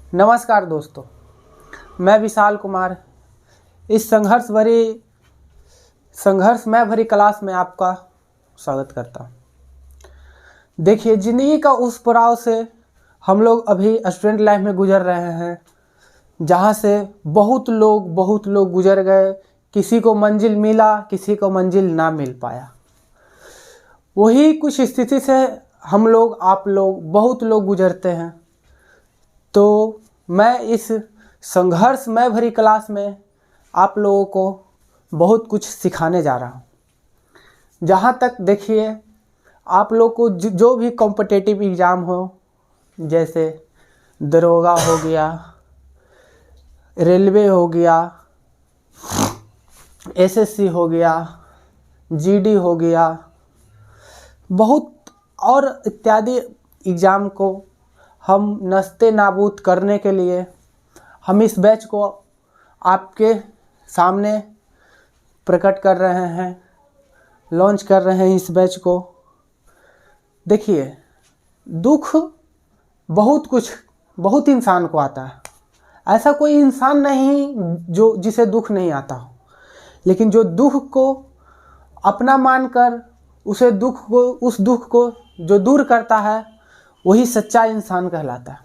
नमस्कार दोस्तों, मैं विशाल कुमार इस संघर्षमय भरी क्लास में आपका स्वागत करता हूँ। देखिए, ज़िंदगी का उस पड़ाव से हम लोग अभी स्टूडेंट लाइफ में गुजर रहे हैं, जहाँ से बहुत लोग गुजर गए। किसी को मंजिल मिला, किसी को मंजिल ना मिल पाया। वही कुछ स्थिति से हम लोग, आप लोग, बहुत लोग गुजरते हैं। तो मैं इस संघर्षमय भरी क्लास में आप लोगों को बहुत कुछ सिखाने जा रहा हूँ। जहाँ तक देखिए, आप लोग को जो भी कॉम्पिटिटिव एग्ज़ाम हो, जैसे दरोगा हो गया, रेलवे हो गया, एसएससी हो गया, जीडी हो गया, बहुत और इत्यादि एग्ज़ाम को हम नस्ते नाबूद करने के लिए हम इस बैच को आपके सामने प्रकट कर रहे हैं, लॉन्च कर रहे हैं इस बैच को। देखिए, दुख बहुत इंसान को आता है। ऐसा कोई इंसान नहीं जिसे दुख नहीं आता हो, लेकिन जो दुख को अपना मानकर उस दुख को जो दूर करता है, वही सच्चा इंसान कहलाता है।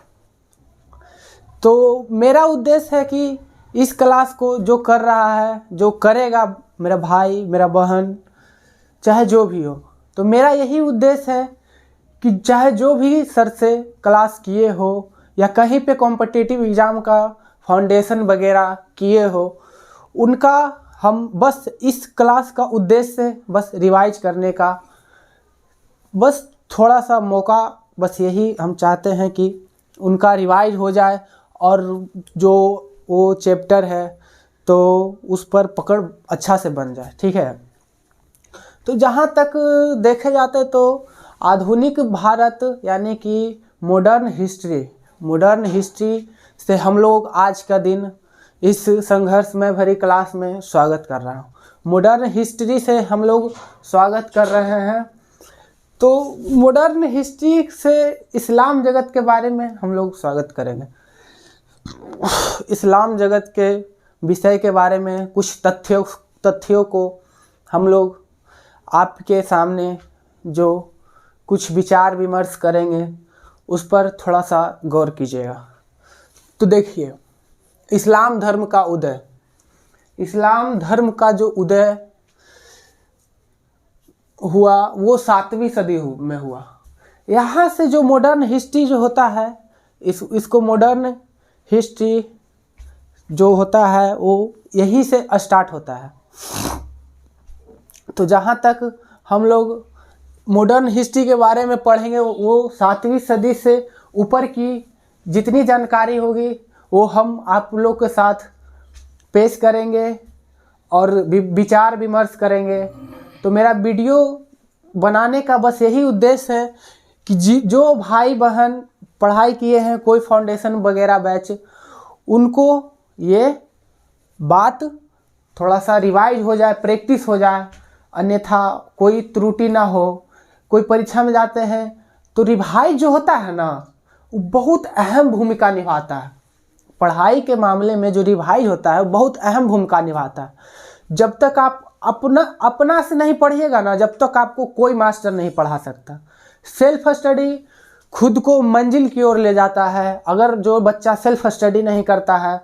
तो मेरा उद्देश्य है कि इस क्लास को जो कर रहा है, जो करेगा, मेरा भाई, मेरा बहन, चाहे जो भी हो, तो मेरा यही उद्देश्य है कि चाहे जो भी सर से क्लास किए हो या कहीं पे कॉम्पिटिटिव एग्ज़ाम का फाउंडेशन वगैरह किए हो, उनका हम बस इस क्लास का उद्देश्य बस रिवाइज करने का, बस थोड़ा सा मौका, बस यही हम चाहते हैं कि उनका रिवाइज हो जाए और जो वो चैप्टर है तो उस पर पकड़ अच्छा से बन जाए। ठीक है। तो जहाँ तक देखे जाते तो आधुनिक भारत यानी कि मॉडर्न हिस्ट्री से हम लोग आज का दिन इस संघर्ष में भरी क्लास में स्वागत कर रहा हूँ। मॉडर्न हिस्ट्री से हम लोग स्वागत कर रहे हैं। तो मॉडर्न हिस्ट्री से इस्लाम जगत के बारे में हम लोग स्वागत करेंगे। इस्लाम जगत के विषय के बारे में कुछ तथ्यों को हम लोग आपके सामने जो कुछ विचार विमर्श करेंगे, उस पर थोड़ा सा गौर कीजिएगा। तो देखिए, इस्लाम धर्म का उदय, इस्लाम धर्म का जो उदय हुआ वो 7वीं सदी में हुआ। यहाँ से जो मॉडर्न हिस्ट्री जो होता है, इसको मॉडर्न हिस्ट्री जो होता है वो यहीं से स्टार्ट होता है। तो जहाँ तक हम लोग मॉडर्न हिस्ट्री के बारे में पढ़ेंगे, वो 7वीं सदी से ऊपर की जितनी जानकारी होगी वो हम आप लोग के साथ पेश करेंगे और विचार विमर्श करेंगे। तो मेरा वीडियो बनाने का बस यही उद्देश्य है कि जो भाई बहन पढ़ाई किए हैं कोई फाउंडेशन वगैरह बैच, उनको ये बात थोड़ा सा रिवाइज हो जाए, प्रैक्टिस हो जाए, अन्यथा कोई त्रुटि ना हो। कोई परीक्षा में जाते हैं तो रिवाइज जो होता है ना, वो बहुत अहम भूमिका निभाता है। पढ़ाई के मामले में जो रिवाइज होता है वो बहुत अहम भूमिका निभाता है। जब तक आप अपना से नहीं पढ़िएगा ना, जब तक आपको कोई मास्टर नहीं पढ़ा सकता। सेल्फ स्टडी खुद को मंजिल की ओर ले जाता है। अगर जो बच्चा सेल्फ स्टडी नहीं करता है,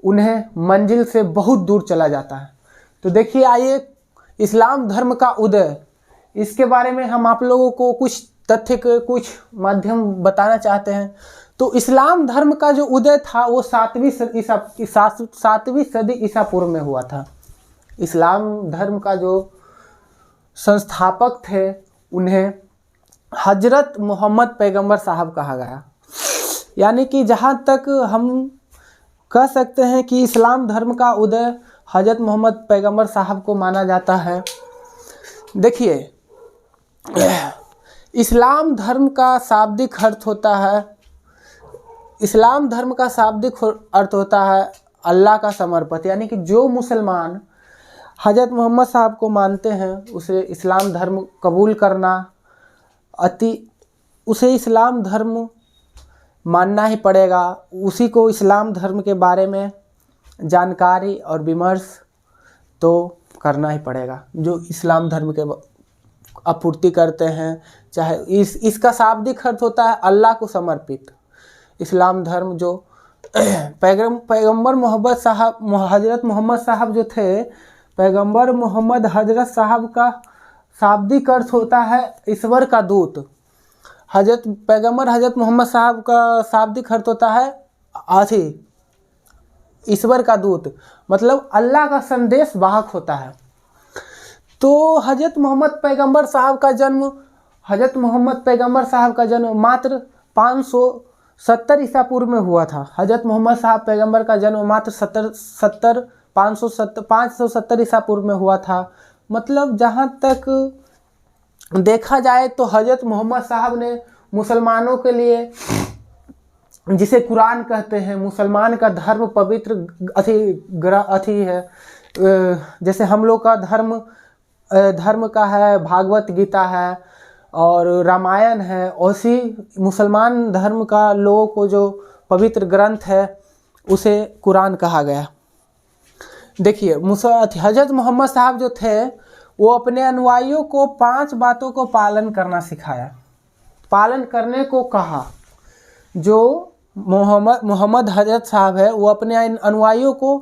उन्हें मंजिल से बहुत दूर चला जाता है। तो देखिए, आइए, इस्लाम धर्म का उदय, इसके बारे में हम आप लोगों को कुछ तथ्य के कुछ माध्यम बताना चाहते हैं। तो इस्लाम धर्म का जो उदय था वो 7वीं सदी ईसा पूर्व में हुआ था। इस्लाम धर्म का जो संस्थापक थे, उन्हें हजरत मोहम्मद पैगंबर साहब कहा गया। यानी कि जहाँ तक हम कह सकते हैं कि इस्लाम धर्म का उदय हजरत मोहम्मद पैगंबर साहब को माना जाता है। देखिए, इस्लाम धर्म का शाब्दिक अर्थ होता है, इस्लाम धर्म का शाब्दिक अर्थ होता है अल्लाह का समर्पित। यानी कि जो मुसलमान हजरत मोहम्मद साहब को मानते हैं, उसे इस्लाम धर्म कबूल करना उसे इस्लाम धर्म मानना ही पड़ेगा, उसी को इस्लाम धर्म के बारे में जानकारी और विमर्श तो करना ही पड़ेगा, जो इस्लाम धर्म के आपूर्ति करते हैं। चाहे इसका शाब्दिक अर्थ होता है अल्लाह को समर्पित। इस्लाम धर्म जो पैगंबर मोहम्मद साहब, हजरत मोहम्मद साहब जो थे, पैगंबर मोहम्मद हजरत साहब का शाब्दिक अर्थ होता है ईश्वर का दूत। पैगंबर हजरत मोहम्मद साहब का शाब्दिक अर्थ होता है ईश्वर का दूत, मतलब अल्लाह का संदेश वाहक होता है। तो हजरत मोहम्मद पैगंबर साहब का जन्म मात्र 570 ईसा पूर्व में हुआ था। हजरत मोहम्मद साहब पैगंबर का जन्म मात्र 570 ईसा पूर्व में हुआ था। मतलब जहाँ तक देखा जाए तो हजरत मोहम्मद साहब ने मुसलमानों के लिए, जिसे कुरान कहते हैं, मुसलमान का धर्म पवित्र अथी है। जैसे हम लोग का धर्म का है भागवत गीता है और रामायण है, उसी मुसलमान धर्म का लोगों को जो पवित्र ग्रंथ है उसे कुरान कहा गया। देखिए हजरत मोहम्मद साहब जो थे वो अपने अनुयायियों को 5 बातों को पालन करना सिखाया, पालन करने को कहा। जो मोहम्मद हजरत साहब है वो अपने अनुयायियों को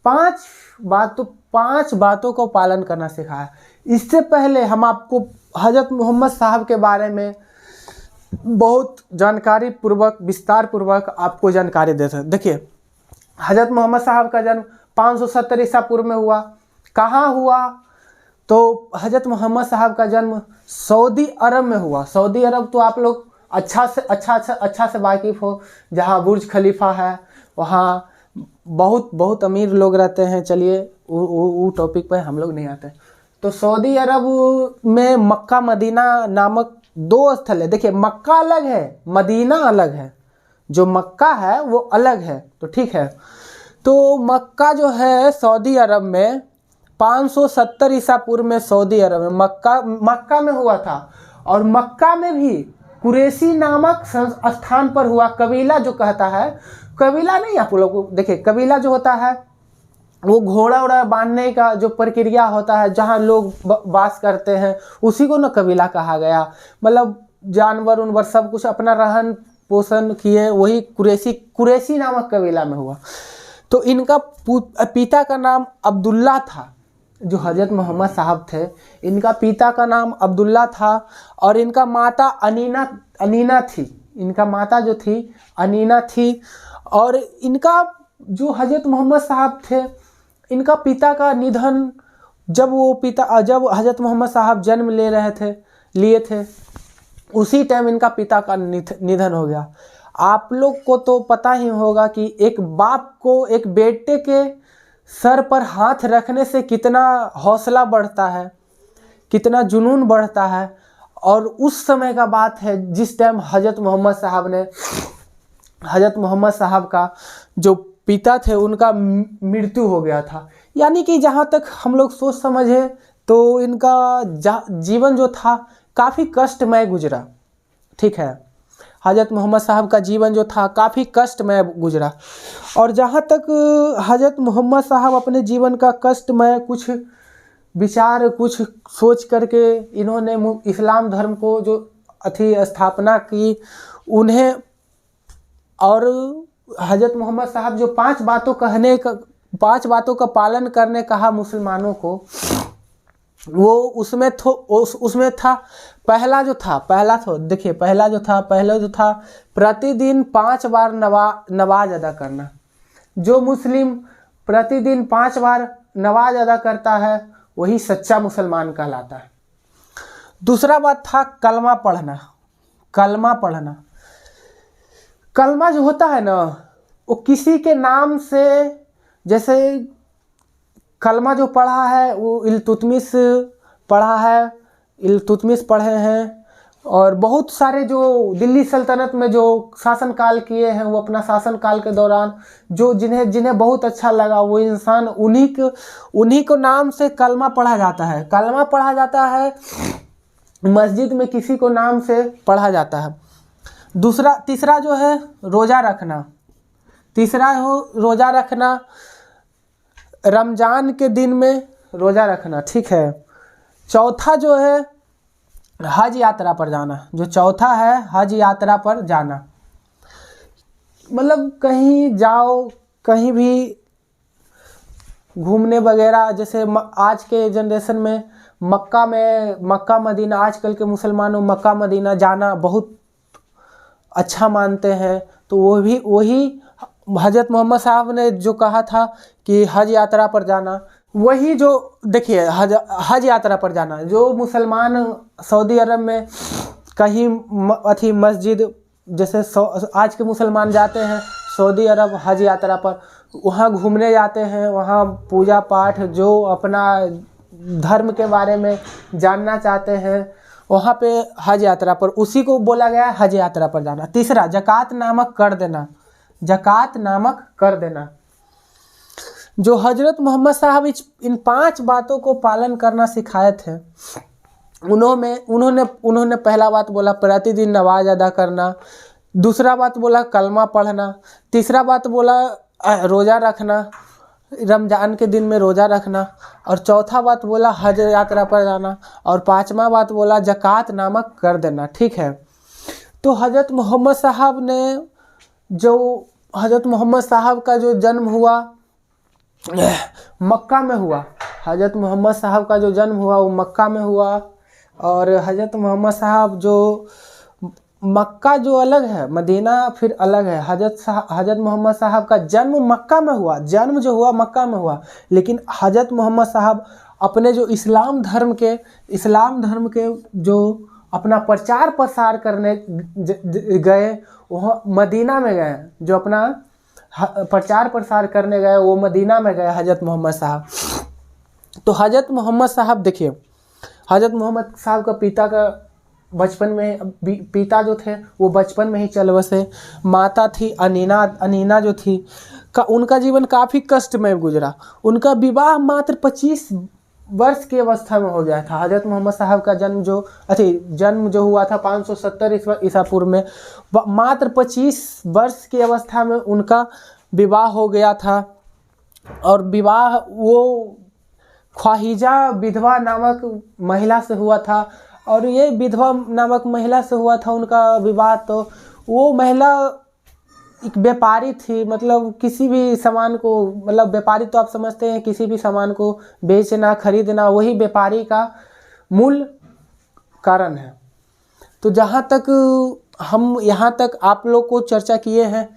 5 बातों को पालन करना सिखाया। इससे पहले हम आपको हजरत मोहम्मद साहब के बारे में बहुत जानकारी पूर्वक, विस्तार पूर्वक आपको जानकारी देते हैं। देखिए हजरत मोहम्मद साहब का जन्म 570 ईसा पूर्व में हुआ। कहाँ हुआ? तो हजरत मोहम्मद साहब का जन्म सऊदी अरब में हुआ। सऊदी अरब तो आप लोग अच्छा से वाकिफ़ हो, जहाँ बुर्ज खलीफा है, वहाँ बहुत अमीर लोग रहते हैं। चलिए वो टॉपिक पे हम लोग नहीं आते। तो सऊदी अरब में मक्का मदीना नामक 2 स्थल है। देखिए मक्का अलग है, मदीना अलग है। जो मक्का है वो अलग है, तो ठीक है। तो मक्का जो है सऊदी अरब में 570 ईसा पूर्व में सऊदी अरब में मक्का में हुआ था। और मक्का में भी कुरैशी नामक स्थान पर हुआ। कबीला जो कहता है, कबीला नहीं, आप लोग देखिए कबीला जो होता है वो घोड़ा उड़ा बांधने का जो प्रक्रिया होता है, जहाँ लोग वास करते हैं, उसी को ना कबीला कहा गया। मतलब जानवर उनवर सब कुछ अपना रहन पोषण किए, वही कुरैशी नामक कबीला में हुआ। तो इनका पिता का नाम अब्दुल्ला था। जो हजरत मोहम्मद साहब थे, इनका पिता का नाम अब्दुल्ला था और इनका माता अनीना थी। इनका माता जो थी अनीना थी। और इनका जो हजरत मोहम्मद साहब थे, इनका पिता का निधन जब हजरत मोहम्मद साहब जन्म लिए थे उसी टाइम इनका पिता का निधन हो गया। आप लोग को तो पता ही होगा कि एक बाप को एक बेटे के सर पर हाथ रखने से कितना हौसला बढ़ता है, कितना जुनून बढ़ता है। और उस समय का बात है जिस टाइम हजरत मोहम्मद साहब का जो पिता थे उनका मृत्यु हो गया था। यानी कि जहाँ तक हम लोग सोच समझे तो इनका जीवन जो था काफ़ी कष्टमय गुजरा। ठीक है, हजरत मोहम्मद साहब का जीवन जो था काफ़ी कष्टमय गुजरा। और जहाँ तक हजरत मोहम्मद साहब अपने जीवन का कष्टमय कुछ विचार, कुछ सोच करके इन्होंने इस्लाम धर्म को जो स्थापना की उन्हें, और हजरत मोहम्मद साहब जो 5 बातों का पालन करने कहा मुसलमानों को, वो उसमें था पहला जो था प्रतिदिन 5 बार नमाज अदा करना। जो मुस्लिम प्रतिदिन 5 बार नमाज अदा करता है वही सच्चा मुसलमान कहलाता है। दूसरा बात था कलमा पढ़ना। कलमा जो होता है ना, वो किसी के नाम से, जैसे कलमा जो पढ़ा है वो इल्तुतमिश पढ़े हैं। और बहुत सारे जो दिल्ली सल्तनत में जो शासन काल किए हैं, वो अपना शासन काल के दौरान जो जिन्हें बहुत अच्छा लगा वो इंसान उन्हीं को नाम से कलमा पढ़ा जाता है। कलमा पढ़ा जाता है मस्जिद में, किसी को नाम से पढ़ा जाता है। तीसरा जो है रोज़ा रखना, तीसरा हो रोज़ा रखना, रमज़ान के दिन में रोज़ा रखना, ठीक है। चौथा जो है हज यात्रा पर जाना, जो चौथा है हज यात्रा पर जाना, मतलब कहीं जाओ, कहीं भी घूमने वगैरह, जैसे आज के जनरेशन में मक्का मदीना, आजकल के मुसलमानों मक्का मदीना जाना बहुत अच्छा मानते हैं। तो वही हज़रत मोहम्मद साहब ने जो कहा था कि हज यात्रा पर जाना, वही जो देखिए हज यात्रा पर जाना, जो मुसलमान सऊदी अरब में कहीं मस्जिद, जैसे आज के मुसलमान जाते हैं सऊदी अरब हज यात्रा पर, वहाँ घूमने जाते हैं, वहाँ पूजा पाठ जो अपना धर्म के बारे में जानना चाहते हैं, वहाँ पे हज यात्रा पर, उसी को बोला गया है हज यात्रा पर जाना। तीसरा ज़कात नामक कर देना, ज़कात नामक कर देना। जो हजरत मोहम्मद साहब इन 5 बातों को पालन करना सिखाए थे, उन्होंने पहला बात बोला प्रतिदिन नमाज अदा करना, दूसरा बात बोला कलमा पढ़ना, तीसरा बात बोला रोज़ा रखना, रमज़ान के दिन में रोज़ा रखना, और चौथा बात बोला हज यात्रा पर जाना, और 5वां बात बोला ज़कात नामक कर देना, ठीक है। तो हजरत मोहम्मद साहब का जो जन्म हुआ मक्का में हुआ, हजरत मोहम्मद साहब का जो जन्म हुआ वो मक्का में हुआ। और हजरत मोहम्मद साहब जो मक्का जो अलग है, मदीना फिर अलग है। हजरत मोहम्मद साहब का जन्म मक्का में हुआ, जन्म जो हुआ मक्का में हुआ, लेकिन हजरत मोहम्मद साहब अपने जो इस्लाम धर्म के जो अपना प्रचार प्रसार करने गए, वह मदीना में गए, जो अपना प्रचार प्रसार करने गए वो मदीना में गए हजरत मोहम्मद साहब। तो हजरत मोहम्मद साहब देखिए, हजरत मोहम्मद साहब का पिता जो थे वो बचपन में ही चल बसे। माता थी अनीना जो थी उनका जीवन काफ़ी कष्टमय गुजरा। उनका विवाह मात्र 25 वर्ष की अवस्था में हो गया था। हजरत मोहम्मद साहब का जन्म जो हुआ था 570 ईसा पूर्व में, मात्र 25 वर्ष की अवस्था में उनका विवाह हो गया था। और विवाह वो ख्वाहिजा विधवा नामक महिला से हुआ था, और ये विधवा नामक महिला से हुआ था उनका विवाह। तो वो महिला एक व्यापारी थी, मतलब किसी भी सामान को, मतलब व्यापारी तो आप समझते हैं किसी भी सामान को बेचना खरीदना, वही व्यापारी का मूल कारण है। तो जहाँ तक हम यहाँ तक आप लोग को चर्चा किए हैं,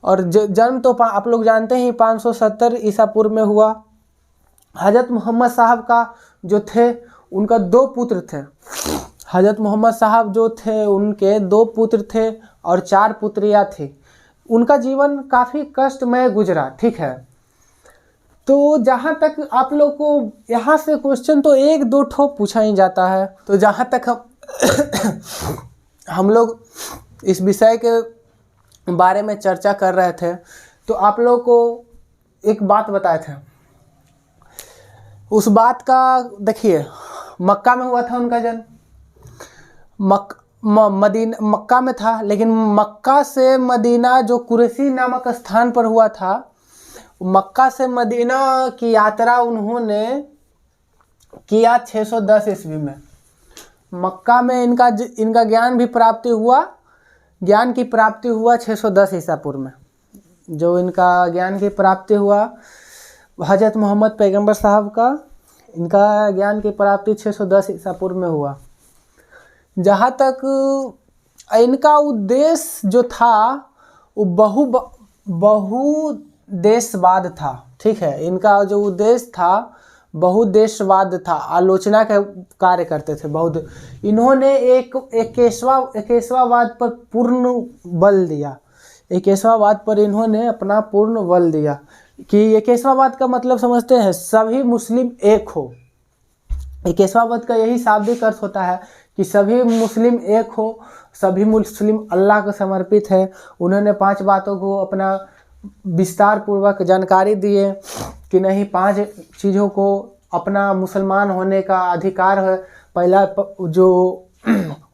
और जन्म तो आप लोग जानते हैं 570 ईसा पूर्व में हुआ। हजरत मोहम्मद साहब का जो थे उनका 2 पुत्र थे। हजरत मोहम्मद साहब जो थे उनके 2 पुत्र थे और 4 पुत्रियाँ थी। उनका जीवन काफ़ी कष्टमय गुजरा, ठीक है। तो जहाँ तक आप लोग को यहाँ से क्वेश्चन तो 1-2 ठो पूछा ही जाता है। तो जहाँ तक हम लोग इस विषय के बारे में चर्चा कर रहे थे, तो आप लोग को एक बात बताए थे। उस बात का देखिए, मक्का में हुआ था उनका जन्म, मक्का में था, लेकिन मक्का से मदीना जो कुरैशी नामक स्थान पर हुआ था, मक्का से मदीना की यात्रा उन्होंने किया 610 ईस्वी में। मक्का में इनका ज्ञान की प्राप्ति हुआ 610 ईसा पूर्व में। जो इनका ज्ञान की प्राप्ति हुआ हजरत मोहम्मद पैगंबर साहब का, इनका ज्ञान की प्राप्ति 610 ईसा पूर्व में हुआ। जहाँ तक इनका उद्देश्य जो था वो बहुदेशवाद था, ठीक है। इनका जो उद्देश्य था बहुदेशवाद था, आलोचना का कार्य करते थे बहुत। इन्होंने एकेश्वरवाद पर पूर्ण बल दिया। एकेश्वरवाद पर इन्होंने अपना पूर्ण बल दिया कि एकेश्वरवाद का मतलब समझते हैं सभी मुस्लिम एक हो। एकेश्वरवाद का यही शाब्दिक अर्थ होता है कि सभी मुस्लिम एक हो, सभी मुस्लिम अल्लाह को समर्पित है। उन्होंने 5 बातों को अपना विस्तार पूर्वक जानकारी दिए कि नहीं 5 चीज़ों को अपना मुसलमान होने का अधिकार है। पहला जो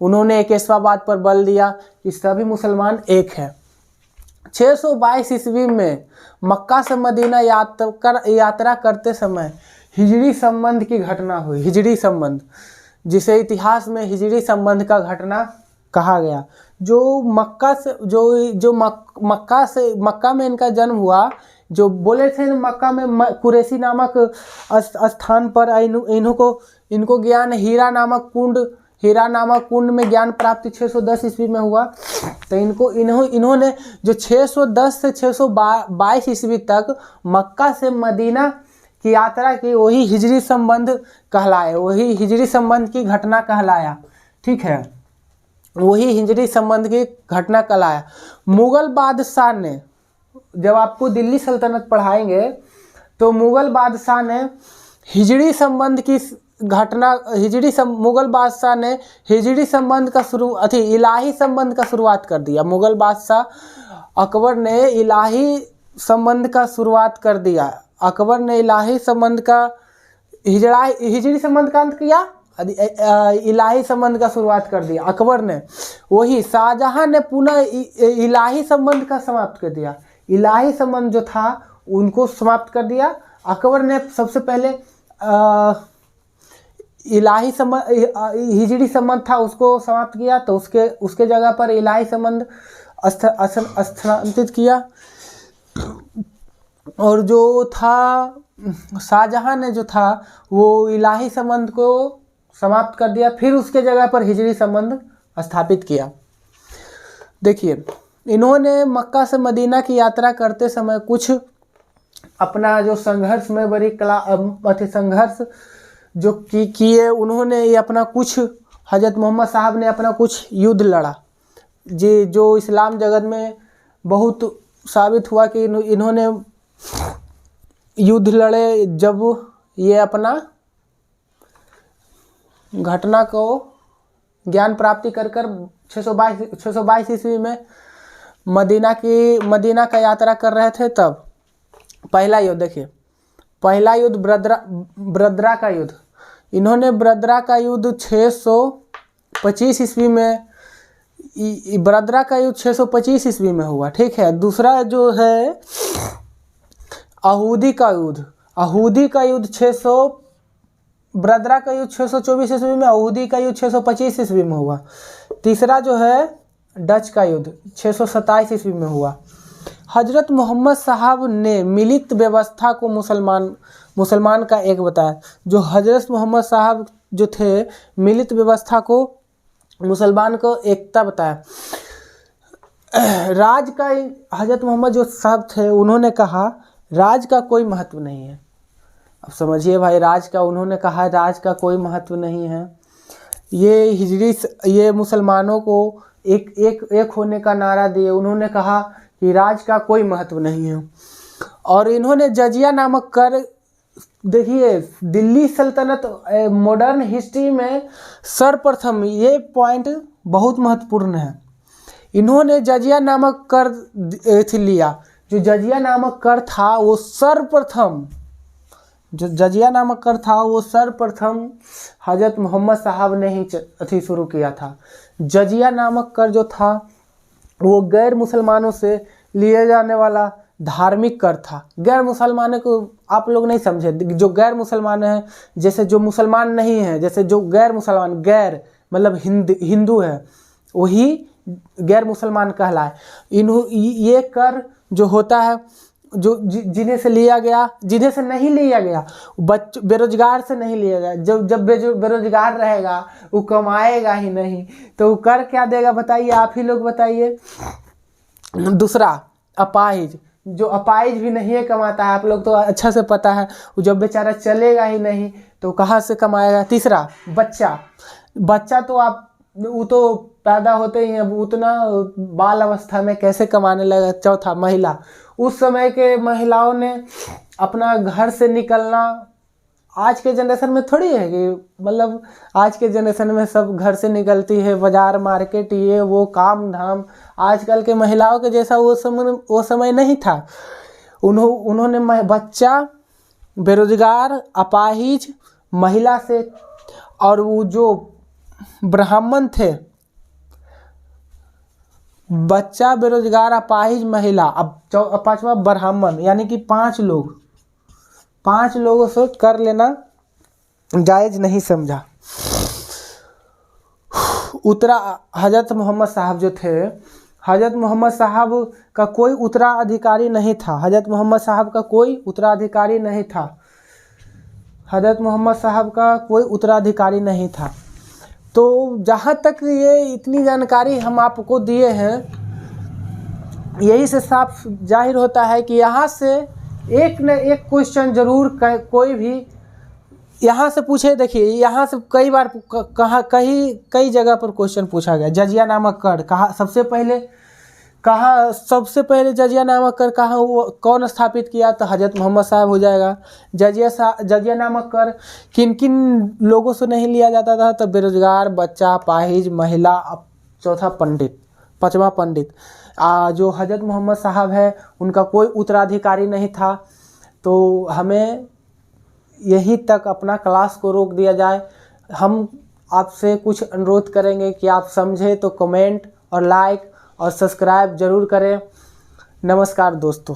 उन्होंने एकेश्वरवाद पर बल दिया कि सभी मुसलमान एक है। 622 ईस्वी में मक्का से मदीना यात्रा करते समय हिजरी संबंध की घटना हुई। हिजरी संबंध, जिसे इतिहास में हिजरी संबंध का घटना कहा गया। जो मक्का में इनका जन्म हुआ, जो बोले थे मक्का में कुरैशी नामक स्थान पर इनको ज्ञान हीरा नामक कुंड में ज्ञान प्राप्ति 610 ईस्वी में हुआ। तो इन्होंने जो 610 से 622 ईस्वी तक मक्का से मदीना की यात्रा की, वही हिजरी संबंध कहलाए, वही हिजरी संबंध की घटना कहलाया। ठीक है, वही हिजरी संबंध की घटना कहलाया। मुगल बादशाह ने, जब आपको दिल्ली सल्तनत पढ़ाएंगे तो मुगल बादशाह ने हिजरी संबंध की घटना, मुगल बादशाह ने हिजरी संबंध का इलाही संबंध का शुरुआत कर दिया। मुगल बादशाह अकबर ने इलाही संबंध का शुरुआत कर दिया। अकबर ने इलाही संबंध का हिजरी संबंध का अंत किया, इलाही संबंध का शुरुआत कर दिया अकबर ने। वही शाहजहां ने पुनः इलाही संबंध का समाप्त कर दिया। इलाही संबंध जो था उनको समाप्त कर दिया। अकबर ने सबसे पहले इलाही संबंध, हिजरी संबंध था उसको समाप्त किया, तो उसके जगह पर इलाही संबंध स्थानांतरित किया। और जो था शाहजहां ने जो था वो इलाही संबंध को समाप्त कर दिया, फिर उसके जगह पर हिजरी संबंध स्थापित किया। देखिए, इन्होंने मक्का से मदीना की यात्रा करते समय कुछ अपना जो संघर्ष में संघर्ष जो किए, उन्होंने ये अपना कुछ, हजरत मोहम्मद साहब ने अपना कुछ युद्ध लड़ा, जो इस्लाम जगत में बहुत साबित हुआ कि इन्होंने युद्ध लड़े। जब ये अपना घटना को ज्ञान प्राप्ति कर 622 ईस्वी में मदीना का यात्रा कर रहे थे, तब पहला युद्ध देखिए, पहला युद्ध ब्रदरा का युद्ध। इन्होंने ब्रदरा का युद्ध 625 ईस्वी में, ब्रदरा का युद्ध 625 ईस्वी में हुआ। ठीक है, दूसरा जो है अहूदी का युद्ध। अहूदी का युद्ध ब्रदरा का युद्ध 624 ईस्वी में, अहूदी का युद्ध 625 ईस्वी में हुआ। तीसरा जो है डच का युद्ध 627 ईस्वी में हुआ। हजरत मोहम्मद साहब ने मिलित व्यवस्था को मुसलमान का एक बताया। जो हजरत मोहम्मद साहब जो थे, मिलित व्यवस्था को मुसलमान को एकता बताया। राज का, हजरत मोहम्मद जो साहब थे उन्होंने कहा राज का कोई महत्व नहीं है। अब समझिए भाई, राज का उन्होंने कहा राज का कोई महत्व नहीं है। ये मुसलमानों को एक होने का नारा दिए। उन्होंने कहा कि राज का कोई महत्व नहीं है। और इन्होंने जजिया नामक कर, देखिए दिल्ली सल्तनत मॉडर्न हिस्ट्री में सर्वप्रथम, ये पॉइंट बहुत महत्वपूर्ण है, इन्होंने जजिया नामक कर लिया। जो जजिया नामक कर था वो सर्वप्रथम, हजरत मोहम्मद साहब ने ही शुरू किया था। जजिया नामक कर जो था वो गैर मुसलमानों से लिए जाने वाला धार्मिक कर था। गैर मुसलमानों को आप लोग नहीं समझे, जो गैर मुसलमान हैं, जैसे जो मुसलमान नहीं है, जैसे जो गैर मुसलमान, गैर मतलब हिंदू है, वही गैर मुसलमान कहलाए। ये कर जो होता है, जो जिन्हें से लिया गया, जिन्हें से नहीं लिया गया, बेरोजगार से नहीं लिया गया। जब बेरोजगार रहेगा वो कमाएगा ही नहीं, तो वो कर क्या देगा बताइए, आप ही लोग बताइए। दूसरा अपाहिज, जो अपाहिज भी नहीं है कमाता है, आप लोग तो अच्छा से पता है, वो जब बेचारा चलेगा ही नहीं तो कहाँ से कमाएगा। तीसरा बच्चा तो आप, वो तो पैदा होते ही हैं, उतना बाल अवस्था में कैसे कमाने लगा। चौथा महिला, उस समय के महिलाओं ने अपना घर से निकलना, आज के जनरेशन में थोड़ी है कि मतलब आज के जनरेशन में सब घर से निकलती है, बाजार मार्केट ये वो काम धाम। आजकल के महिलाओं के जैसा वो समय नहीं था। उन्होंने बच्चा, बेरोजगार, अपाहिज, महिला से, और वो जो ब्राह्मण थे, बच्चा बेरोजगार, अपाहिज, महिला। अब पांचवा ब्राह्मण, यानी कि 5 लोग, 5 लोगों से कर लेना जायज़ नहीं समझा। हजरत मोहम्मद साहब जो थे, हजरत मोहम्मद साहब का कोई उत्तराधिकारी नहीं था, हजरत मोहम्मद साहब का कोई उत्तराधिकारी नहीं था, हजरत मोहम्मद साहब का कोई उत्तराधिकारी नहीं था। तो जहाँ तक ये इतनी जानकारी हम आपको दिए हैं, यही से साफ जाहिर होता है कि यहाँ से एक न एक क्वेश्चन जरूर कोई भी यहाँ से पूछे। देखिए यहाँ से कई बार कई जगह पर क्वेश्चन पूछा गया। जजिया नामक कर सबसे पहले जजिया नामक कर कौन स्थापित किया? तो हजरत मोहम्मद साहब हो जाएगा। जजिया नामक कर किन किन लोगों से नहीं लिया जाता था? तो बेरोजगार, बच्चा, अपाहिज, महिला, चौथा पंडित, 5वां पंडित। जो हजरत मोहम्मद साहब है उनका कोई उत्तराधिकारी नहीं था। तो हमें यहीं तक अपना क्लास को रोक दिया जाए। हम आपसे कुछ अनुरोध करेंगे कि आप समझे तो कमेंट और लाइक और सब्सक्राइब ज़रूर करें। नमस्कार दोस्तों।